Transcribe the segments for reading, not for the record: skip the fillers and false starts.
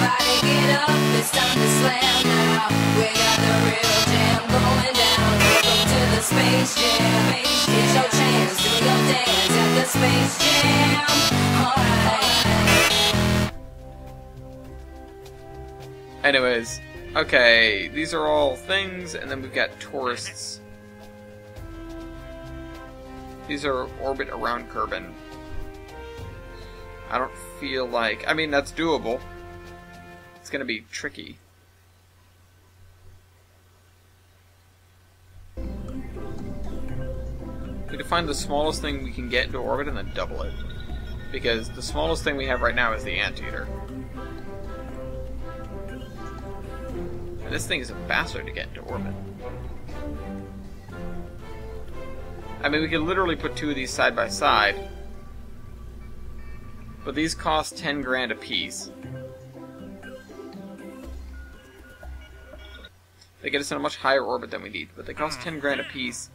Everybody get up, it's time to slam now. We got the real jam going down. Welcome to the Space Jam. Here's your chance, do your dance at the Space Jam. Alright. Anyways, okay, these are all things, and then we've got tourists. These are orbit around Kerbin. I don't feel like... I mean, that's doable. It's gonna be tricky. We can find the smallest thing we can get into orbit and then double it. Because the smallest thing we have right now is the Anteater. And this thing is a bastard to get into orbit. I mean, we could literally put two of these side by side. But these cost 10 grand a piece. They get us in a much higher orbit than we need, but they cost 10 grand a piece.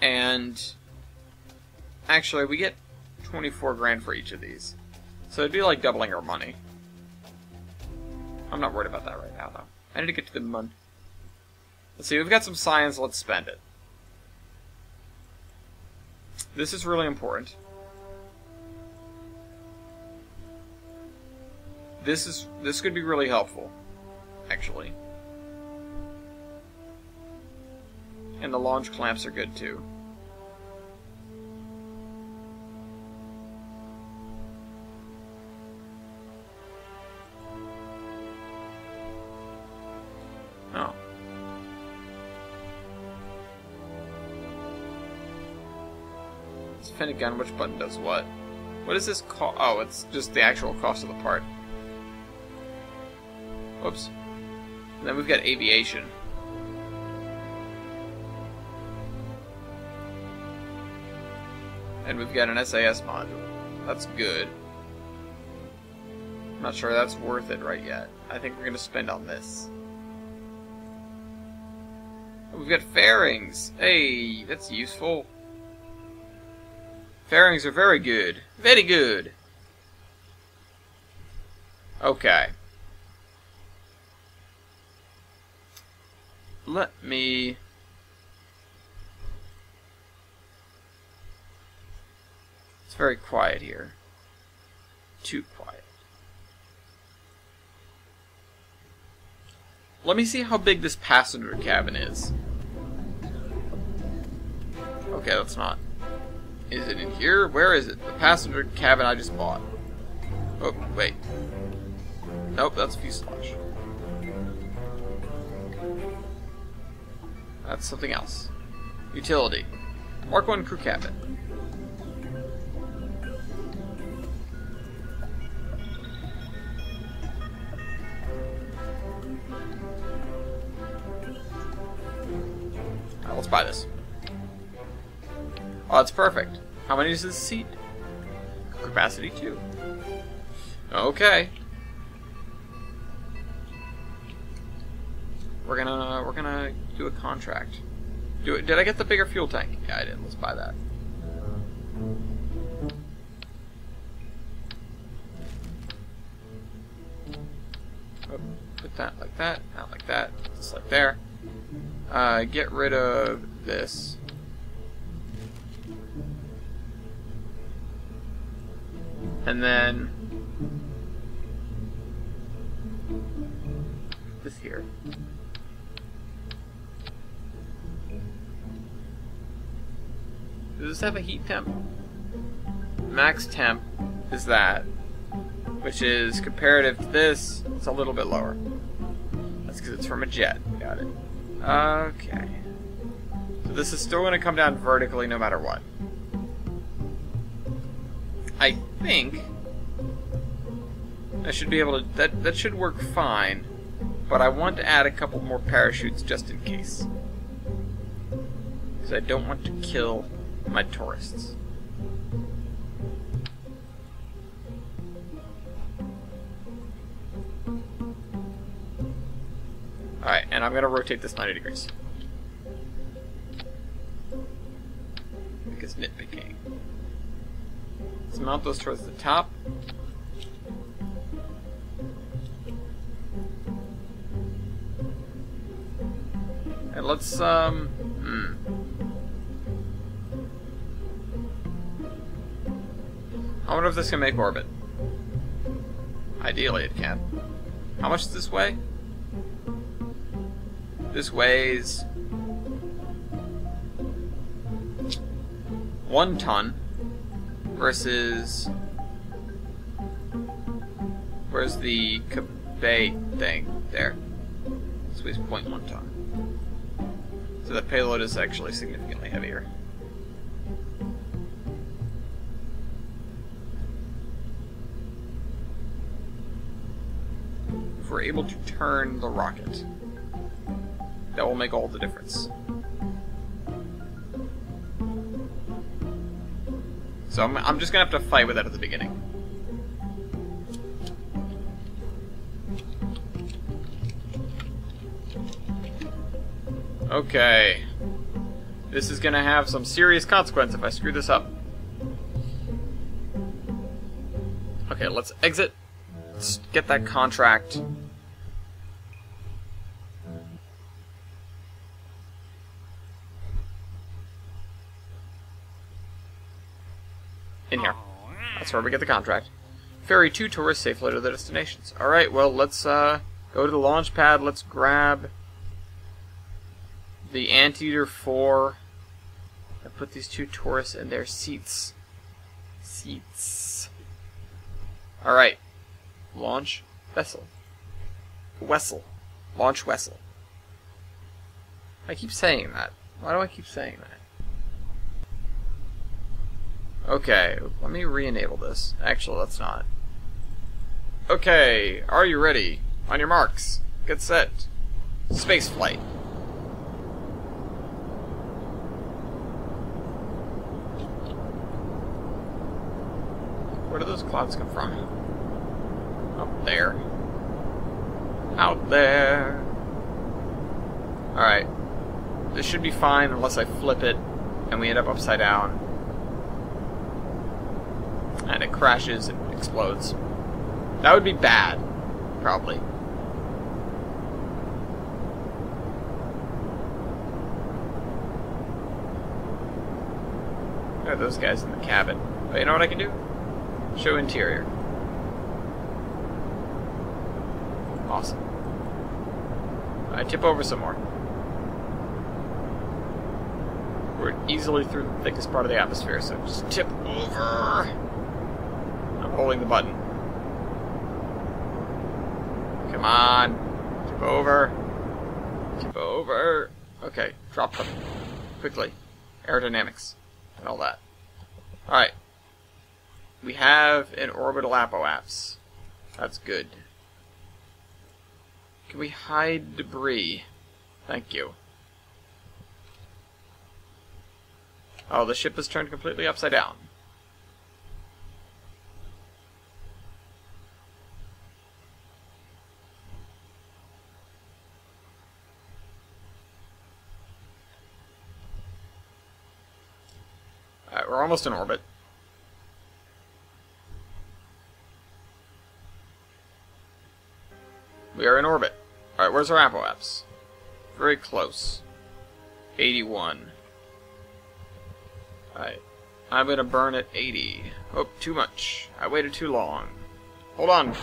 And actually, we get 24 grand for each of these. So it'd be like doubling our money. I'm not worried about that right now, though. I need to get to the money. Let's see, we've got some science, let's spend it. This is really important. This could be really helpful, actually. And the launch clamps are good too. Oh. Spin a gun, which button does what? What is this cost? Oh, it's just the actual cost of the part. Whoops. And then we've got aviation. And we've got an SAS module. That's good. I'm not sure that's worth it right yet. I think we're going to spend on this. We've got fairings. Hey, that's useful. Fairings are very good. Very good. Okay. Let me... It's very quiet here. Too quiet. Let me see how big this passenger cabin is. Okay, that's not... Is it in here? Where is it? The passenger cabin I just bought. Oh, wait. Nope, that's fuselage. That's something else. Utility. Mark 1 crew cabin. Alright, let's buy this. Oh, that's perfect. How many is this seat? Capacity 2. Okay. We're gonna do a contract. Did I get the bigger fuel tank? Yeah, I did. Let's buy that. Oh, put that like that, not like that, just like there. Get rid of this. And then this here. Does this have a heat temp? Max temp is that, which is comparative to this, it's a little bit lower. That's because it's from a jet. Got it. Okay. So this is still going to come down vertically no matter what. I think I should be able to... That should work fine, but I want to add a couple more parachutes just in case. Because I don't want to kill my tourists. Alright, and I'm going to rotate this 90 degrees. Because nitpicking. Let's mount those towards the top. And let's, I wonder if this can make orbit. Ideally it can. How much does this weigh? This weighs 1 ton versus... Where's the Kabay thing? There. This weighs 0.1 ton. So the payload is actually significantly heavier. If we're able to turn the rocket, that will make all the difference. So I'm just gonna have to fight with that at the beginning. Okay. This is gonna have some serious consequence if I screw this up. Okay, let's exit. Let's get that contract. In here. That's where we get the contract. Ferry 2 tourists safely to their destinations. Alright, well, let's go to the launch pad. Let's grab the Anteater 4 and put these 2 tourists in their seats. Alright. Launch vessel. Launch vessel. I keep saying that. Why do I keep saying that? Okay, let me re-enable this. Actually, let's not. Okay, are you ready? On your marks. Get set. Space flight. Where do those clouds come from? Up there. Out there. Alright. This should be fine unless I flip it and we end up upside down. And it crashes and explodes. That would be bad. Probably. There are those guys in the cabin. But you know what I can do? Show interior. Awesome. I tip over some more. We're easily through the thickest part of the atmosphere, so just tip over. I'm holding the button. Come on. Tip over. Tip over. Okay, drop them. Quickly. Aerodynamics. And all that. Alright. We have an orbital apoapse. That's good. Can we hide debris? Thank you. Oh, the ship is turned completely upside down. Alright, we're almost in orbit. We are in orbit. Alright, where's our apoapse? Very close. 81. Alright. I'm gonna burn at 80. Oh, too much. I waited too long. Hold on.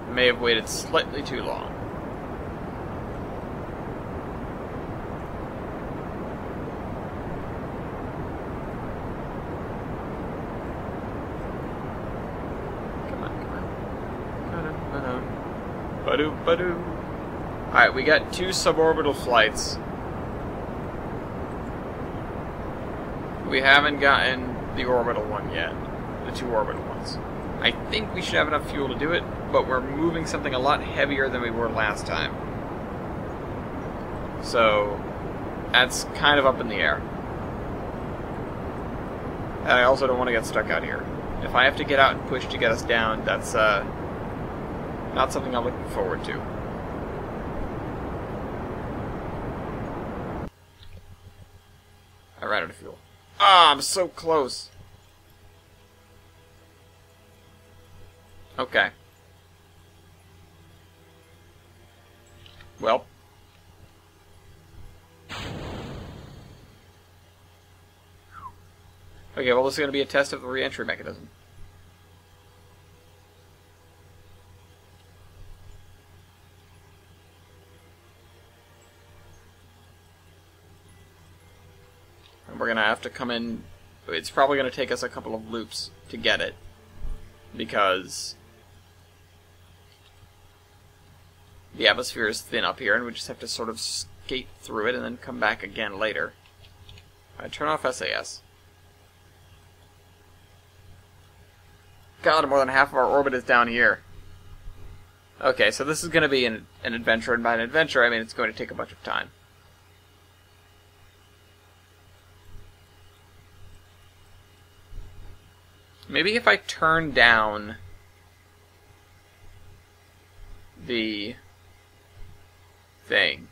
I may have waited slightly too long. Alright, we got 2 suborbital flights. We haven't gotten the orbital one yet. The 2 orbital ones. I think we should have enough fuel to do it, but we're moving something a lot heavier than we were last time. So, that's kind of up in the air. And I also don't want to get stuck out here. If I have to get out and push to get us down, that's not something I'm looking forward to. I ran out of fuel. Ah, I'm so close. Okay. Well. Okay, well, this is going to be a test of the re-entry mechanism. And we're going to have to come in. It's probably going to take us a couple of loops to get it. Because the atmosphere is thin up here, and we just have to sort of skate through it and then come back again later. Alright, turn off SAS. God, more than half of our orbit is down here. Okay, so this is going to be an adventure, and by an adventure, I mean it's going to take a bunch of time. Maybe if I turn down the thing.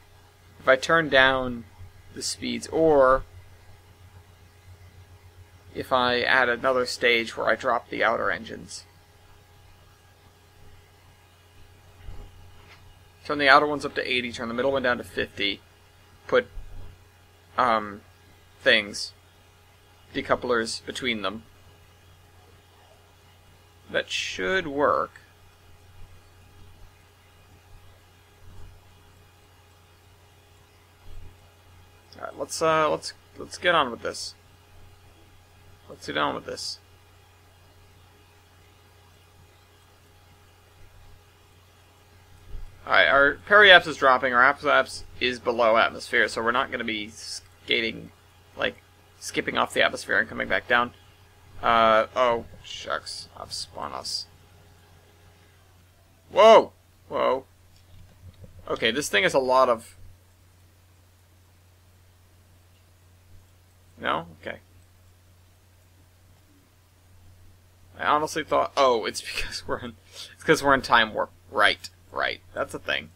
If I turn down the speeds, or if I add another stage where I drop the outer engines. Turn the outer ones up to 80, turn the middle one down to 50, put things, decouplers between them. That should work. Alright, let's get on with this. Let's get on with this. Alright, our periaps is dropping, our apoapse is below atmosphere, so we're not going to be skating, like, skipping off the atmosphere and coming back down. Oh, shucks. I've spun us. Whoa! Whoa. Okay, this thing is a lot of... No? Okay. I honestly thought... Oh, it's because we're in time warp. Right. Right. That's a thing.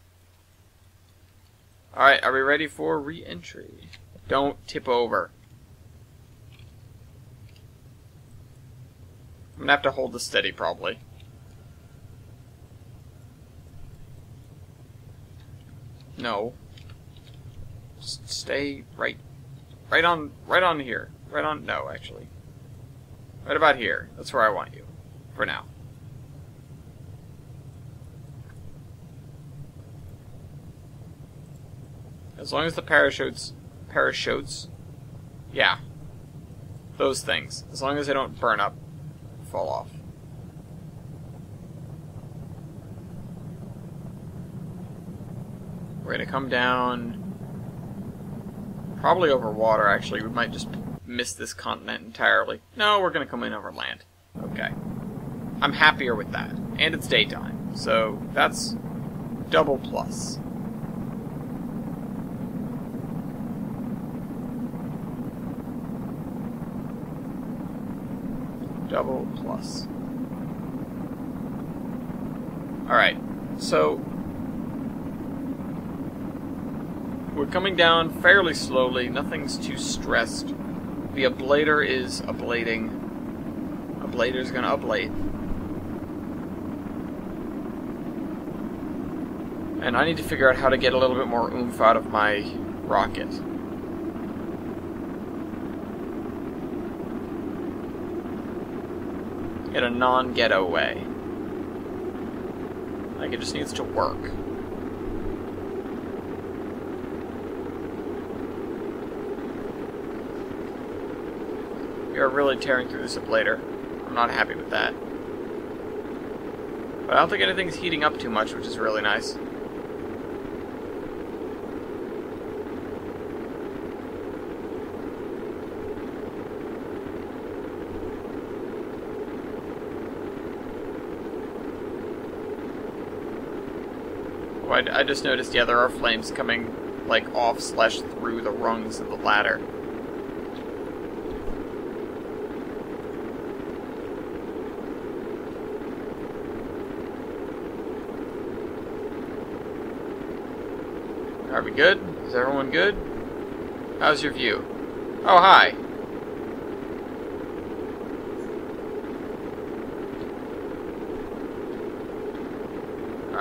Alright, are we ready for re-entry? Don't tip over. I'm gonna have to hold this steady, probably. No. Just stay right on here. No, actually. Right about here. That's where I want you. For now. As long as the parachutes... Yeah. Those things. As long as they don't burn up. Fall off. We're gonna come down probably over water, actually. We might just miss this continent entirely. No, we're gonna come in over land. Okay. I'm happier with that. And it's daytime, so that's double plus. Double plus. Alright, so we're coming down fairly slowly, nothing's too stressed. The ablator is ablating. Ablator's gonna ablate. And I need to figure out how to get a little bit more oomph out of my rocket. In a non-ghetto way. Like, it just needs to work. We are really tearing through this ablator. I'm not happy with that. But I don't think anything's heating up too much, which is really nice. I just noticed, yeah, there are flames coming, like, off/through the rungs of the ladder. Are we good? Is everyone good? How's your view? Oh, hi!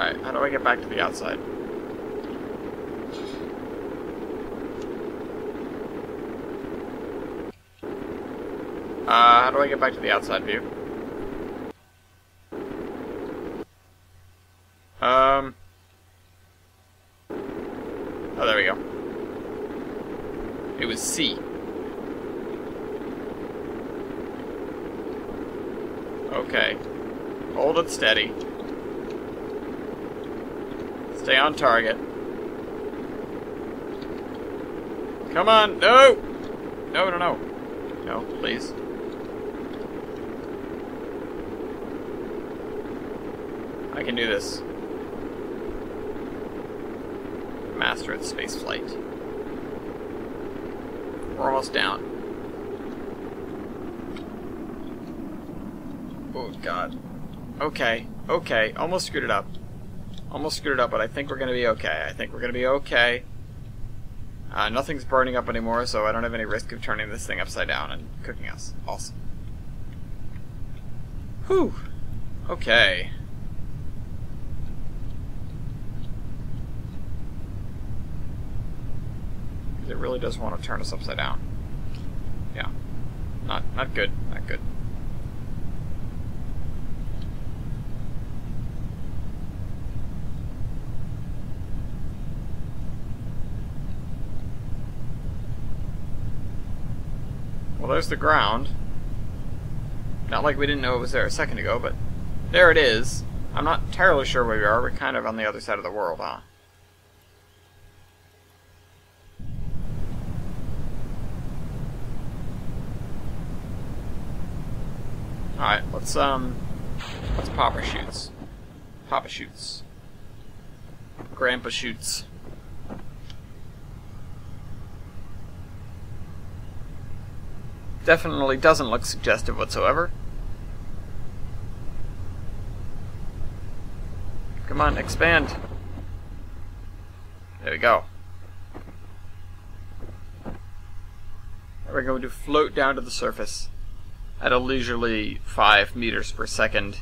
Alright, how do I get back to the outside? How do I get back to the outside view? Oh, there we go. It was C. Okay. Hold it steady. Stay on target. Come on! No! No, no, no. No, please. I can do this. Master at spaceflight. We're almost down. Oh, God. Okay, okay. Almost screwed it up. Almost screwed it up, but I think we're going to be okay. I think we're going to be okay. Nothing's burning up anymore, so I don't have any risk of turning this thing upside down and cooking us. Awesome. Whew. Okay. It really does want to turn us upside down. Yeah. Not good. Not good. Well, there's the ground. Not like we didn't know it was there a second ago, but there it is. I'm not entirely sure where we are. We're kind of on the other side of the world, huh? Alright, let's Papa shoots. Papa shoots. Grandpa shoots. Definitely doesn't look suggestive whatsoever. Come on, expand. There we go. We're going to float down to the surface at a leisurely 5 meters per second.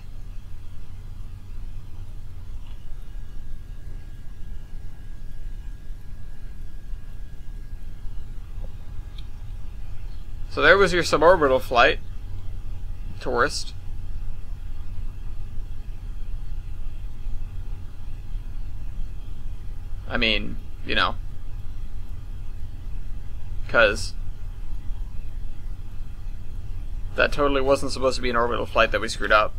So there was your suborbital flight, tourist. I mean, you know, because that totally wasn't supposed to be an orbital flight that we screwed up,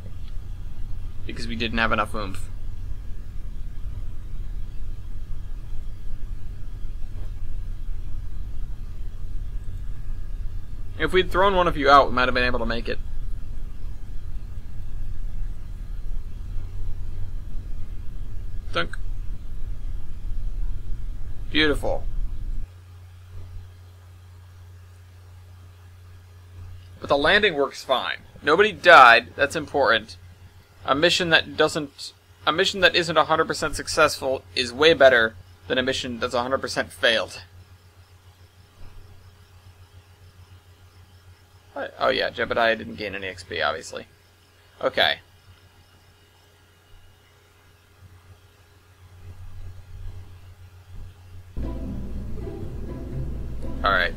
because we didn't have enough oomph. If we'd thrown one of you out, we might have been able to make it. Dunk. Beautiful. But the landing works fine. Nobody died, that's important. A mission that isn't 100% successful is way better than a mission that's 100% failed. Oh yeah, Jebediah didn't gain any XP, obviously. Okay. Alright.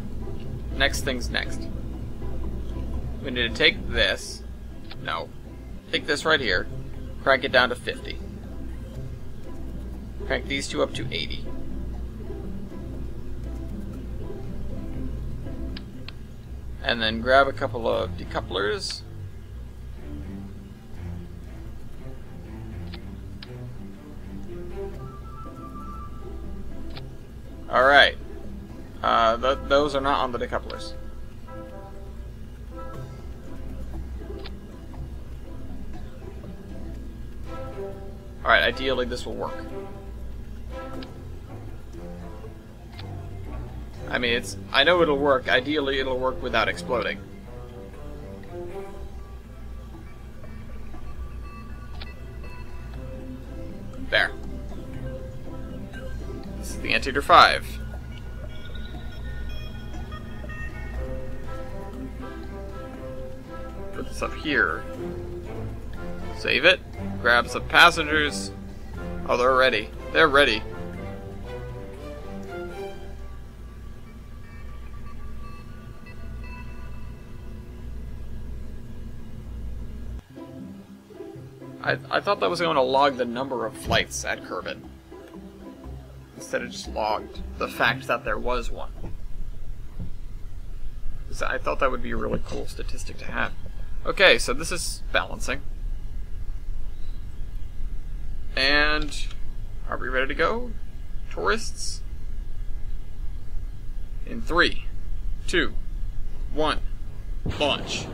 Next thing's next. We need to take this. No. Take this right here. Crank it down to 50. Crank these two up to 80. And then grab a couple of decouplers. Alright. Those are not on the decouplers. Alright, ideally this will work. I mean, I know it'll work. Ideally, it'll work without exploding. There. This is the Anteater 5. Put this up here. Save it. Grab some passengers. Oh, they're ready. They're ready. I thought that was going to log the number of flights at Kerbin. Instead of just logged the fact that there was one. So I thought that would be a really cool statistic to have. Okay, so this is balancing. And are we ready to go, tourists? In 3, 2, 1, launch.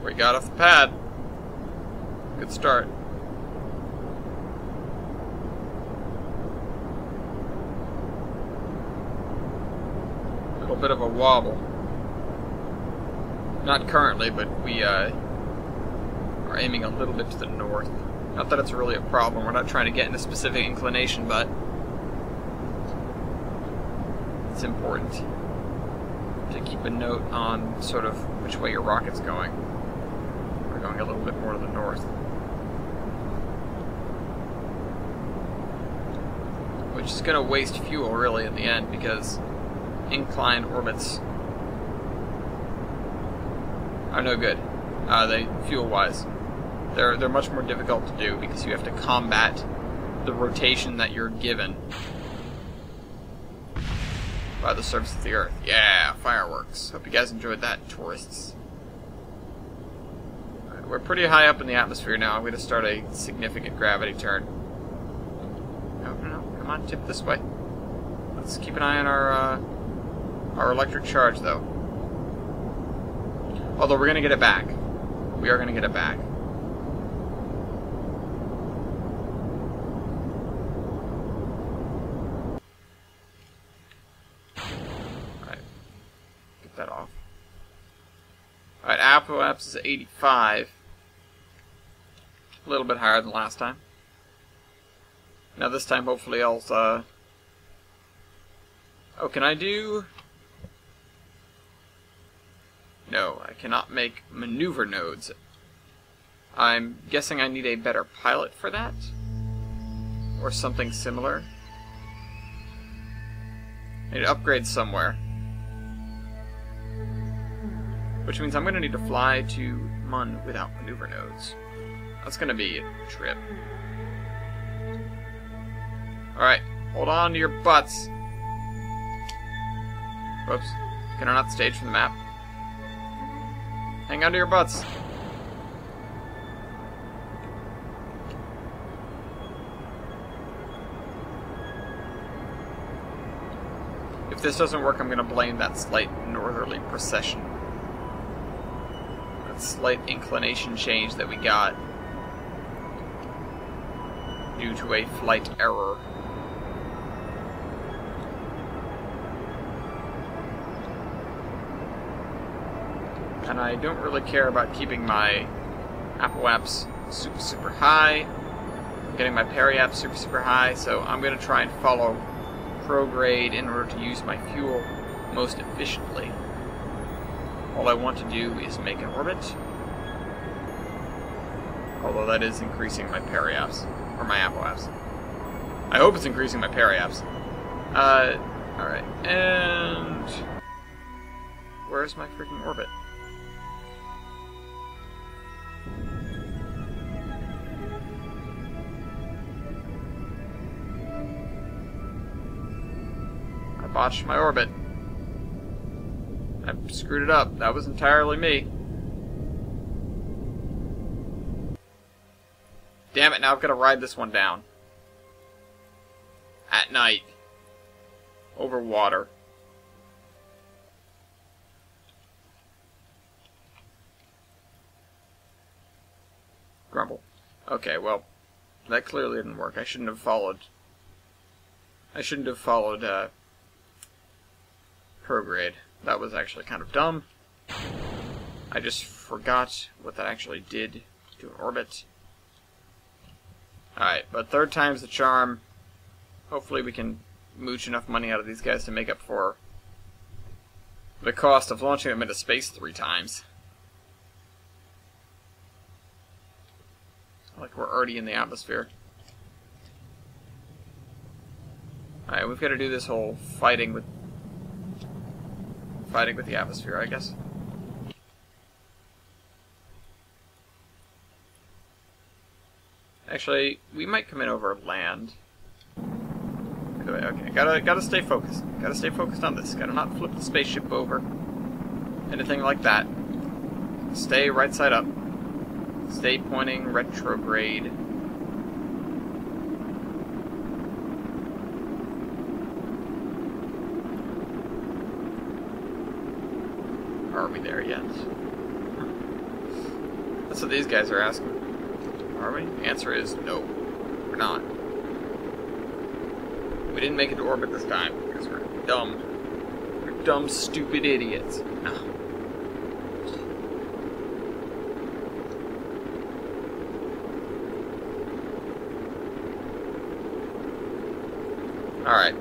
We got off the pad. Good start. A little bit of a wobble. Not currently, but we are aiming a little bit to the north. Not that it's really a problem. We're not trying to get into specific inclination, but it's important to keep a note on sort of which way your rocket's going. We're going a little bit more to the north. Which is going to waste fuel, really, in the end, because inclined orbits are no good. They fuel-wise, they're much more difficult to do because you have to combat the rotation that you're given by the surface of the Earth. Yeah, fireworks. Hope you guys enjoyed that, tourists. Right, we're pretty high up in the atmosphere now. I'm going to start a significant gravity turn. No, come on, tip this way. Let's keep an eye on our electric charge, though. Although we're going to get it back. We are going to get it back. Alright. Get that off. Alright, apoapsis is 85. A little bit higher than last time. Now this time, hopefully, I'll, Oh, can I do... No, I cannot make maneuver nodes. I'm guessing I need a better pilot for that? Or something similar? I need to upgrade somewhere. Which means I'm going to need to fly to Mun without maneuver nodes. That's going to be a trip. Alright, hold on to your butts. Whoops. Can I not stage from the map? Hang on to your butts. If this doesn't work, I'm going to blame that slight northerly precession. That slight inclination change that we got due to a flight error. And I don't really care about keeping my apoaps super high. I'm getting my periaps super high, so I'm going to try and follow prograde in order to use my fuel most efficiently. All I want to do is make an orbit. Although that is increasing my periaps, or my apoaps. I hope it's increasing my periaps. Alright, and... where's my freaking orbit? I botched my orbit. I screwed it up. That was entirely me. Damn it, now I've got to ride this one down. At night. Over water. Grumble. Okay, well, that clearly didn't work. I shouldn't have followed prograde. That was actually kind of dumb. I just forgot what that actually did to an orbit. Alright, but third time's the charm. Hopefully we can mooch enough money out of these guys to make up for the cost of launching them into space 3 times. Like we're already in the atmosphere. Alright, we've got to do this whole fighting with the atmosphere, I guess. Actually, we might come in over land. Okay, gotta stay focused. Gotta stay focused on this. Gotta not flip the spaceship over. Anything like that. Stay right side up. Stay pointing retrograde. Are we there yet? That's what these guys are asking. Are we? The answer is no. We're not. We didn't make it to orbit this time because we're dumb. We're dumb, stupid idiots. No. Alright.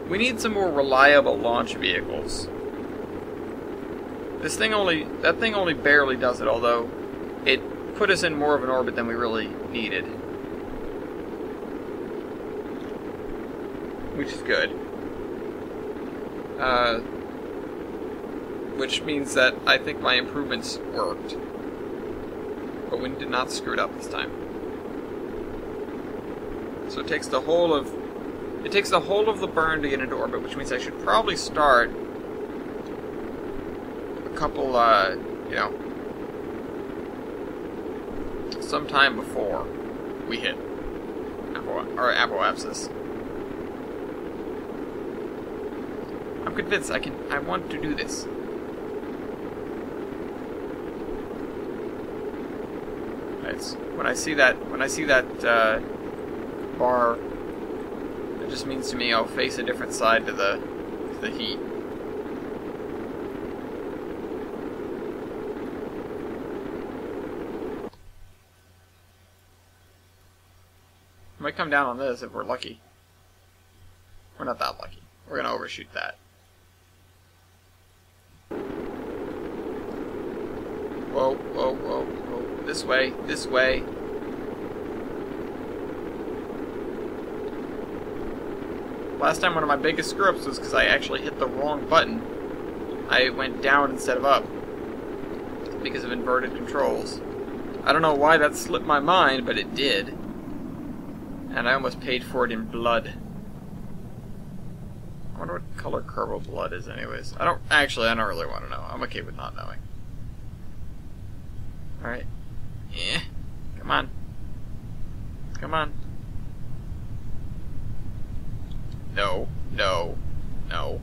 We need some more reliable launch vehicles. That thing only barely does it, although it put us in more of an orbit than we really needed. Which is good. Which means that I think my improvements worked. But we did not screw it up this time. So it takes the whole of the burn to get into orbit, which means I should probably start a couple, you know, sometime before we hit apoapsis. I'm convinced I want to do this. It's, when I see that bar, it just means to me I'll face a different side to the heat. Might come down on this if we're lucky. We're not that lucky. We're gonna overshoot that. Whoa, whoa, whoa, whoa. This way, this way. Last time one of my biggest screw-ups was because I actually hit the wrong button. I went down instead of up. Because of inverted controls. I don't know why that slipped my mind, but it did. And I almost paid for it in blood. I wonder what color Kerbal blood is anyways. I don't really want to know. I'm okay with not knowing. Alright. Yeah. Come on. Come on. No. No. No.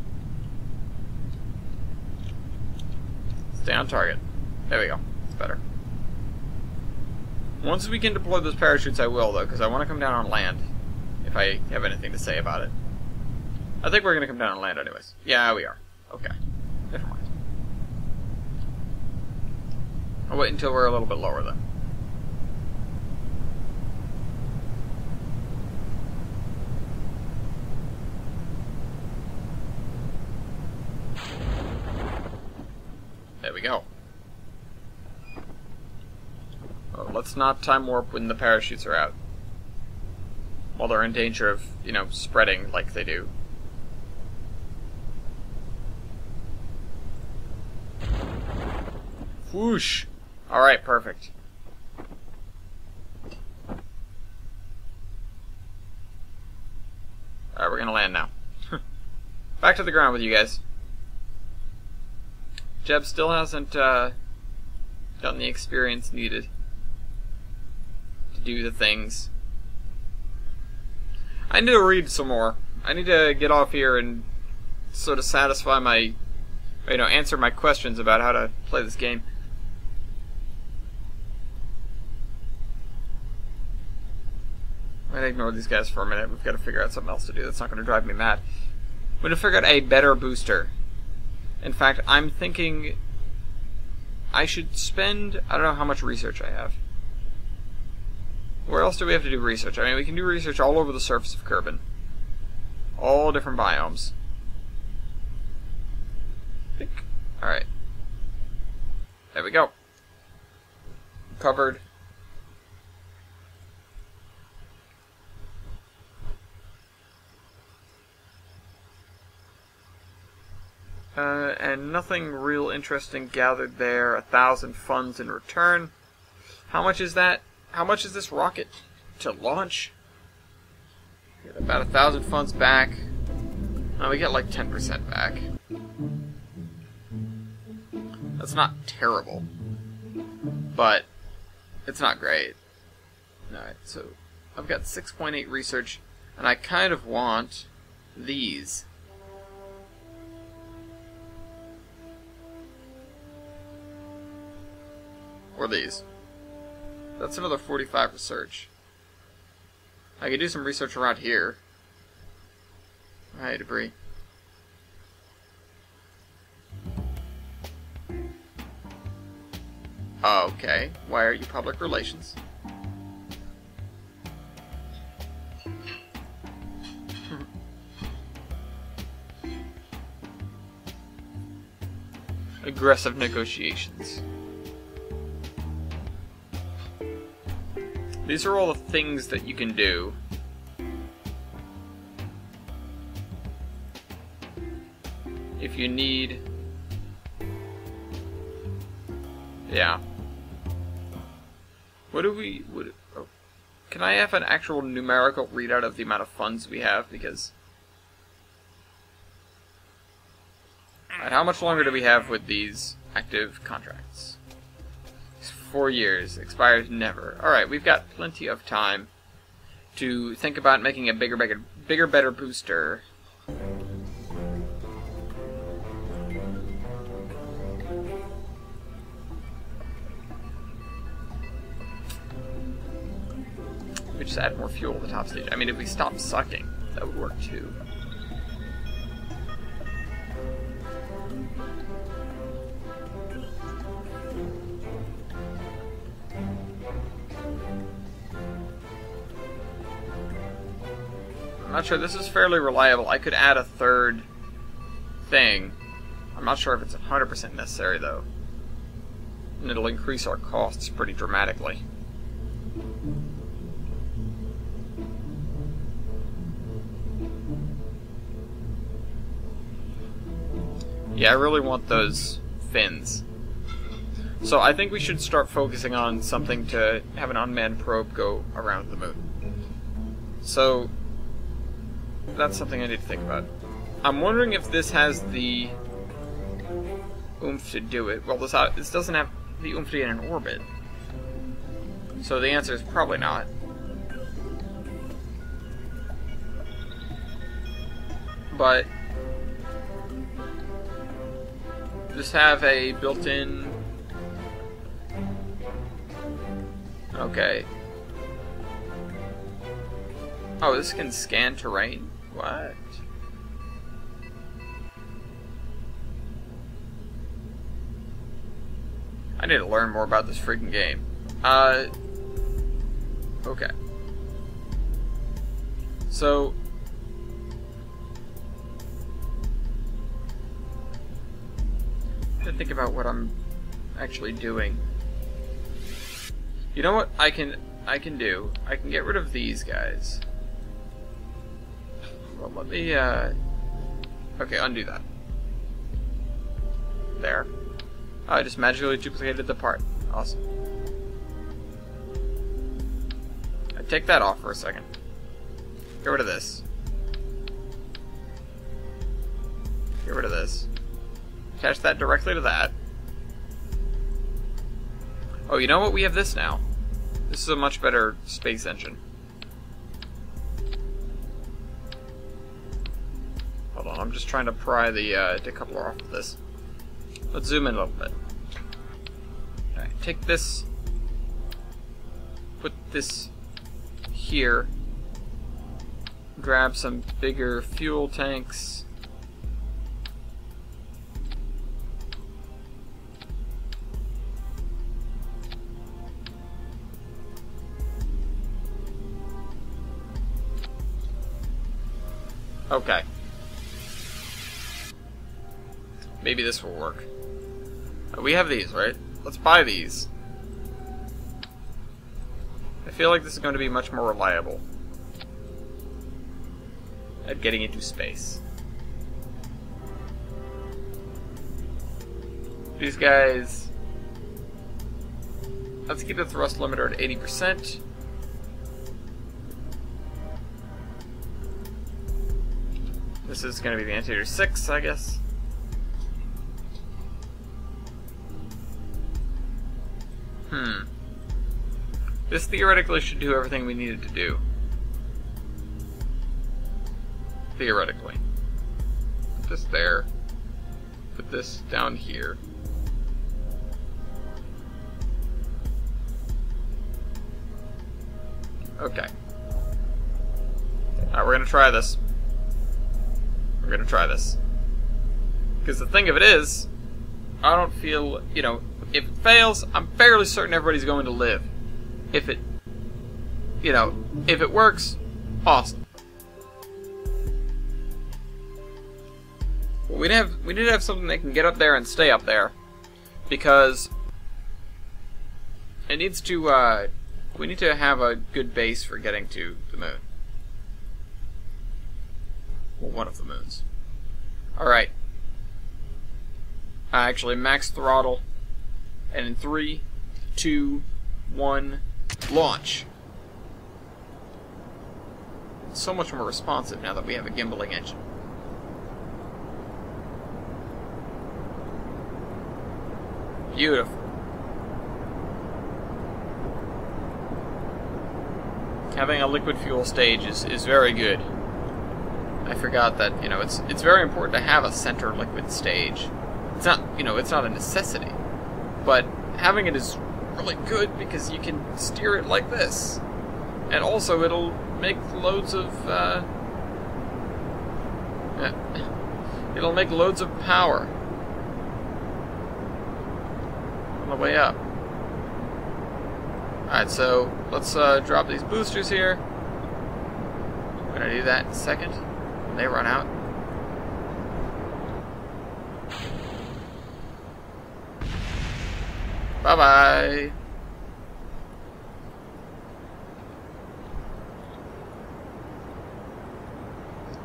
Stay on target. There we go. It's better. Once we can deploy those parachutes, I will, though, because I want to come down on land. If I have anything to say about it. I think we're going to come down on land anyways. Yeah, we are. Okay. Never mind. I'll wait until we're a little bit lower, then. There we go. Well, let's not time warp when the parachutes are out. While they're in danger of, you know, spreading like they do. Whoosh! Alright, perfect. Alright, we're gonna land now. Back to the ground with you guys. Jeb still hasn't gotten the experience needed to do the things. I need to read some more. I need to get off here and sort of satisfy my, you know, answer my questions about how to play this game. I'm gonna ignore these guys for a minute. We've got to figure out something else to do that's not going to drive me mad. I'm going to figure out a better booster. In fact, I'm thinking I should spend... I don't know how much research I have. Where else do we have to do research? I mean, we can do research all over the surface of Kerbin. All different biomes. Alright. There we go. Covered. And nothing real interesting gathered there. 1,000 funds in return. How much is that? How much is this rocket to launch? Get about 1,000 funds back. Oh, we get like 10% back. That's not terrible, but it's not great. Alright, so I've got 6.8 research, and I kind of want these. Or these. That's another 45 research. I could do some research around here. Hi, debris. Okay, why are you public relations? Aggressive negotiations. These are all the things that you can do. If you need... Yeah. What do we... oh. Can I have an actual numerical readout of the amount of funds we have? Because... Alright, how much longer do we have with these active contracts? 4 years. Expires never. Alright, we've got plenty of time to think about making a bigger, better booster. We just add more fuel to the top stage. I mean, if we stop sucking, that would work too. I'm not sure. This is fairly reliable. I could add a third thing. I'm not sure if it's 100% necessary, though. And it'll increase our costs pretty dramatically. Yeah, I really want those fins. So I think we should start focusing on something to have an unmanned probe go around the moon. So... that's something I need to think about. I'm wondering if this has the oomph to do it. Well, this doesn't have the oomph to get in orbit. So the answer is probably not. But just have a built-in... Okay. Oh, this can scan terrain? What? I need to learn more about this freaking game. Okay. So... I have to think about what I'm actually doing. You know what I can do? I can get rid of these guys. Well, let me, okay, undo that. There. Oh, I just magically duplicated the part. Awesome. I take that off for a second. Get rid of this. Get rid of this. Attach that directly to that. Oh, you know what? We have this now. This is a much better space engine. Hold on, I'm just trying to pry the decoupler off of this. Let's zoom in a little bit. Okay, take this, put this here, grab some bigger fuel tanks. Okay. Maybe this will work. We have these, right? Let's buy these. I feel like this is going to be much more reliable at getting into space. These guys... Let's keep the thrust limiter at 80%. This is going to be the Anteater 6, I guess. This theoretically should do everything we needed to do. Theoretically. Put this there. Put this down here. Okay. Alright, we're gonna try this. We're gonna try this. Because the thing of it is, I don't feel, you know, if it fails, I'm fairly certain everybody's going to live. If it, you know, if it works, awesome. Well, we need to have something that can get up there and stay up there, because it needs to, we need to have a good base for getting to the moon. Well, one of the moons. Alright. Actually, max throttle. And in 3, 2, 1, launch. It's so much more responsive now that we have a gimbaling engine. Beautiful. Having a liquid fuel stage is very good. I forgot that, you know, it's very important to have a center liquid stage. It's not, you know, it's not a necessity, but having it is really good because you can steer it like this, and also it'll make loads of it'll make loads of power on the way up. Alright, so let's drop these boosters here. I'm gonna do that in a second when they run out. Bye-bye.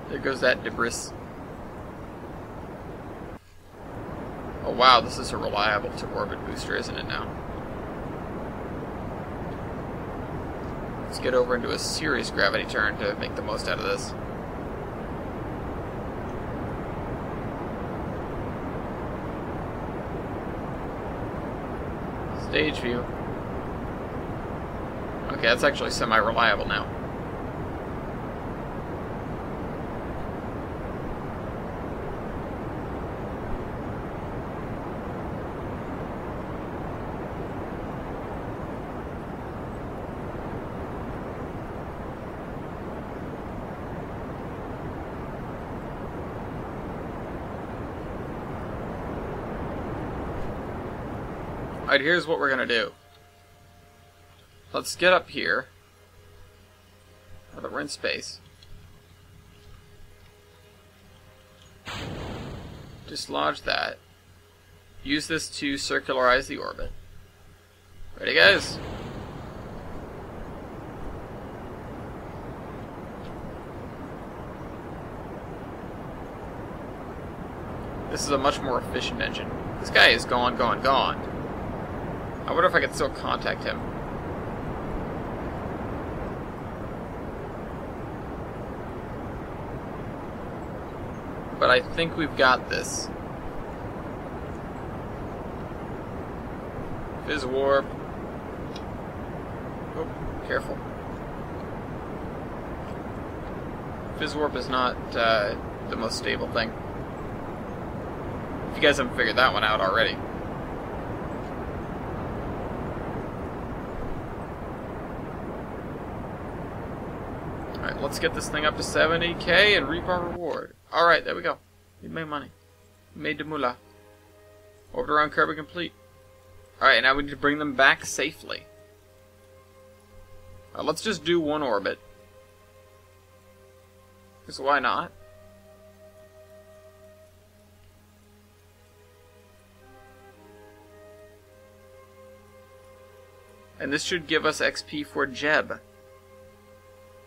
There goes that debris. Oh wow, this is a reliable to-orbit booster, isn't it now? Let's get over into a serious gravity turn to make the most out of this. Stage view. Okay, that's actually semi-reliable now. Alright, here's what we're gonna do. Let's get up here. Now that we're in space. Dislodge that. Use this to circularize the orbit. Ready, guys? This is a much more efficient engine. This guy is gone, gone, gone. I wonder if I can still contact him. But I think we've got this. Fizz warp. Oh, careful. Fizz warp is not the most stable thing. If you guys haven't figured that one out already. Alright, let's get this thing up to 70k and reap our reward. Alright, there we go. We made money. We made the moolah. Orbit around Kerbin complete. Alright, now we need to bring them back safely. Let's just do one orbit. Because why not? And this should give us XP for Jeb.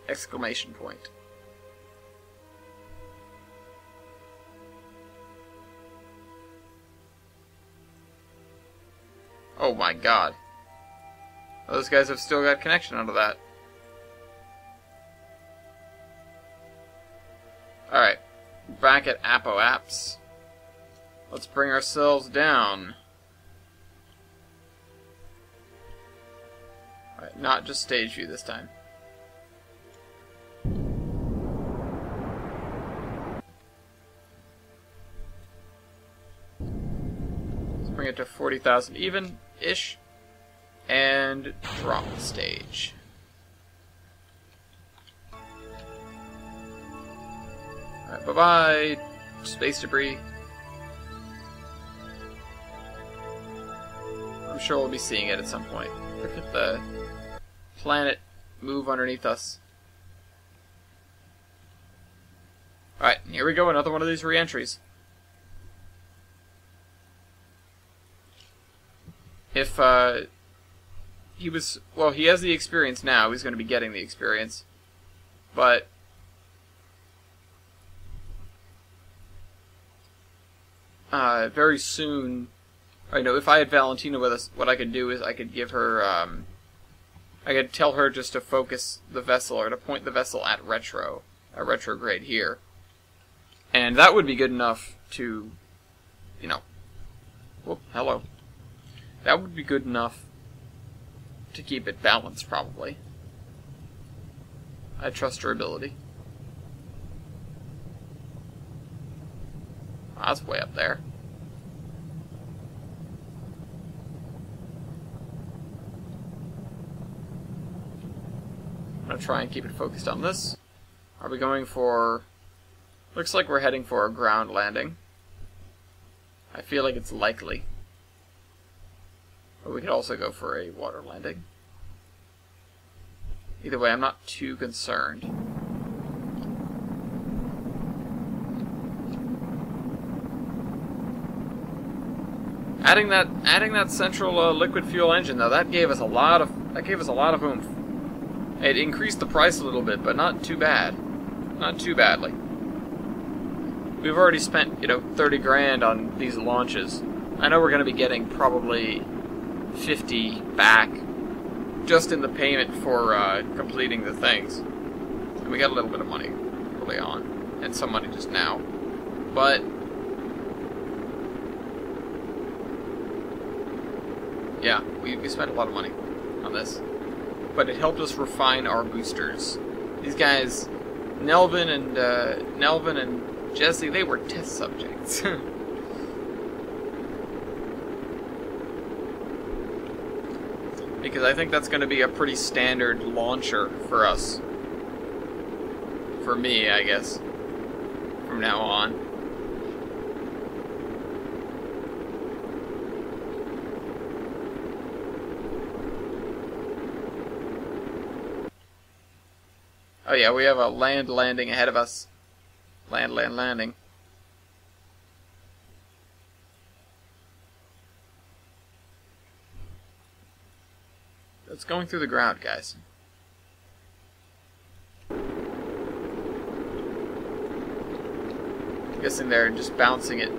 Exclamation point. Oh my god. Those guys have still got connection onto that. Alright. Back at Apo Apps. Let's bring ourselves down. Alright, not just stage view this time. Let's bring it to 40,000 even-ish. And drop the stage. Alright, bye-bye, space debris. I'm sure we'll be seeing it at some point. Look at the planet move underneath us. Alright, here we go, another one of these re-entries. If, he was, well, he has the experience now, he's going to be getting the experience. But very soon, I know if I had Valentina with us, what I could do is I could give her, I could tell her just to focus the vessel, or to point the vessel at retrograde here. And that would be good enough to, you know, whoop, hello. That would be good enough to keep it balanced, probably. I trust her ability. Oh, that's way up there. I'm gonna try and keep it focused on this. Are we going for... Looks like we're heading for a ground landing. I feel like it's likely. But we could also go for a water landing. Either way, I'm not too concerned. Adding that central liquid fuel engine though, that gave us a lot of oomph. It increased the price a little bit, but not too bad. Not too badly. We've already spent, 30 grand on these launches. I know we're going to be getting probably 50 back just in the payment for completing the things. And we got a little bit of money early on, and some money just now. But yeah, we spent a lot of money on this. But it helped us refine our boosters. These guys, Nelvin and Jesse, they were test subjects. Because I think that's going to be a pretty standard launcher for us. For me, I guess. From now on. Oh yeah, we have a land landing ahead of us. Landing. It's going through the ground, guys. I'm guessing they're just bouncing it.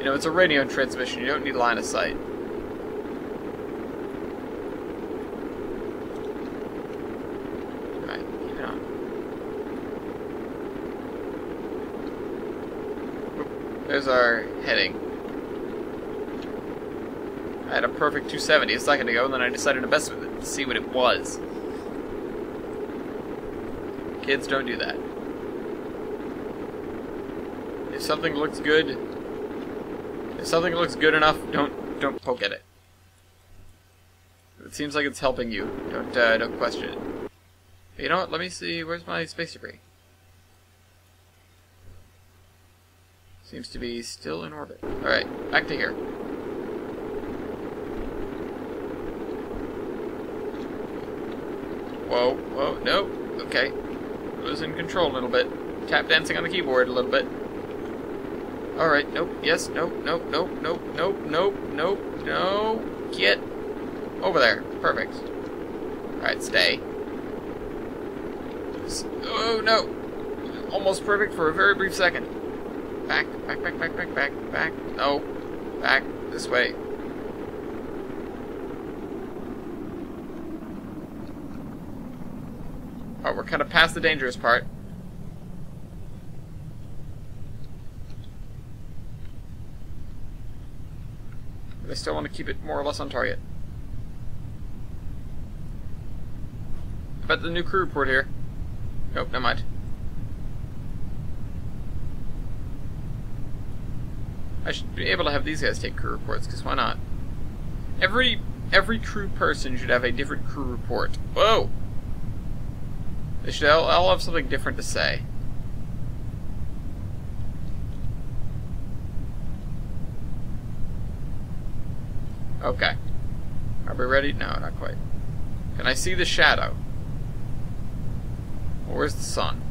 It's a radio transmission. You don't need line of sight. Alright, keep it on. There's our heading. I had a perfect 270 a second ago, and then I decided to mess with it to see what it was. Kids, don't do that. If something looks good enough, don't poke at it. If it seems like it's helping you, don't question it. But you know what? Let me see. Where's my space debris? Seems to be still in orbit. All right, back to here. Whoa, no, okay. Losing control a little bit. Tap dancing on the keyboard a little bit. Alright, nope, yes, nope, no. Get over there. Perfect. Alright, stay. Oh, no. Almost perfect for a very brief second. Back. No. Back this way. Oh, we're kind of past the dangerous part. But I still want to keep it more or less on target. But the new crew report here. Nope, never mind. I should be able to have these guys take crew reports, because why not? Every crew person should have a different crew report. Whoa! They should all have something different to say. Okay. Are we ready? No, not quite. Can I see the shadow? Where's the sun?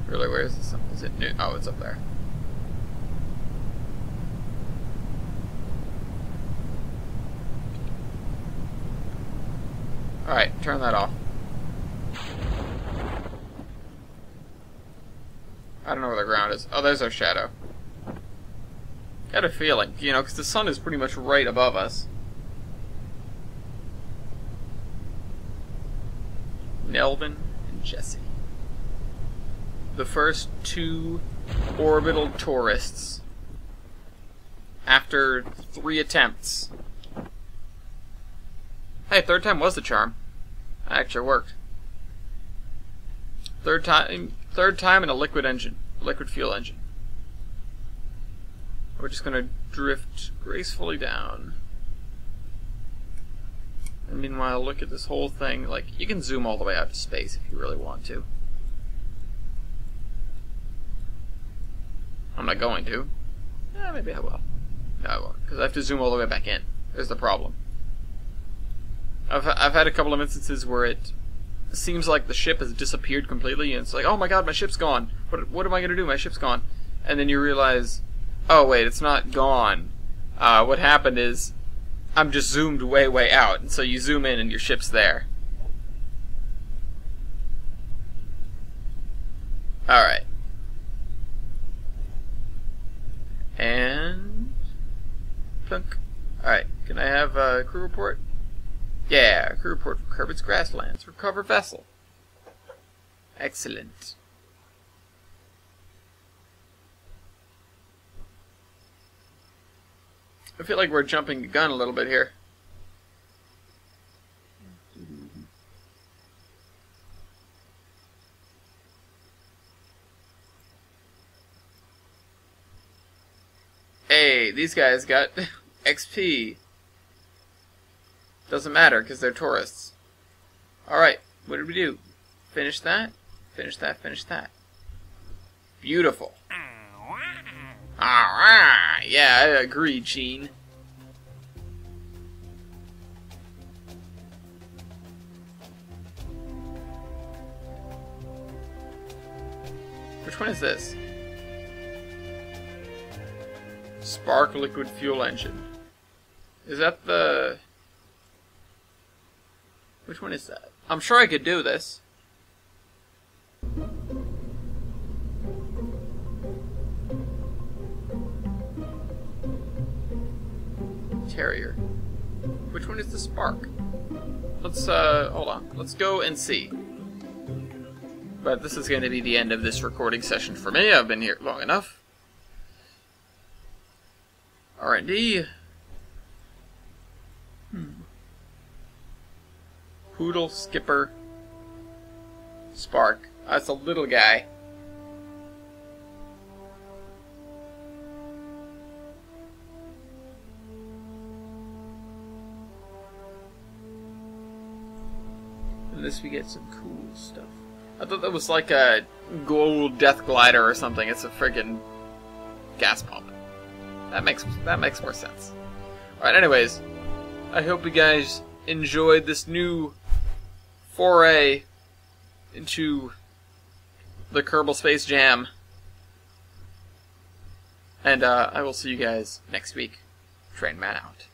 Really, where's the sun? Is it new? Oh, it's up there. Alright, turn that off. I don't know where the ground is. Oh, there's our shadow. Got a feeling, you know, because the sun is pretty much right above us. Nelvin and Jesse. The first 2 orbital tourists. After 3 attempts. Hey, 3rd time was the charm. That actually worked. Third time in a liquid engine. Liquid fuel engine. We're just gonna drift gracefully down. And meanwhile, look at this whole thing. Like, you can zoom all the way out to space if you really want to. I'm not going to. Maybe I will. No, I won't, because I have to zoom all the way back in. There's the problem. I've had a couple of instances where it seems like the ship has disappeared completely, and it's like, oh my god, my ship's gone. What am I going to do? My ship's gone. And then you realize, oh wait, it's not gone. What happened is, I'm just zoomed way, way out, and so you zoom in and your ship's there. Alright. And... plunk. Alright, can I have a crew report? Yeah, crew report from Kermit's Grasslands. Recover vessel. Excellent. I feel like we're jumping the gun a little bit here. Hey, these guys got XP. Doesn't matter, because they're tourists. Alright, what did we do? Finish that? Finish that, finish that. Beautiful. Alright, yeah, I agree, Gene. Which one is this? Spark liquid fuel engine. Is that the... Which one is that? I'm sure I could do this. Terrier. Which one is the Spark? Let's, hold on. Let's go and see. But this is going to be the end of this recording session for me. I've been here long enough. R&D. Poodle, Skipper, Spark. That's a little guy. And this we get some cool stuff. I thought that was like a gold death glider or something. It's a friggin' gas pump. That makes more sense. Alright, anyways. I hope you guys enjoyed this new foray into the Kerbal Space Jam. And I will see you guys next week. Train Man out.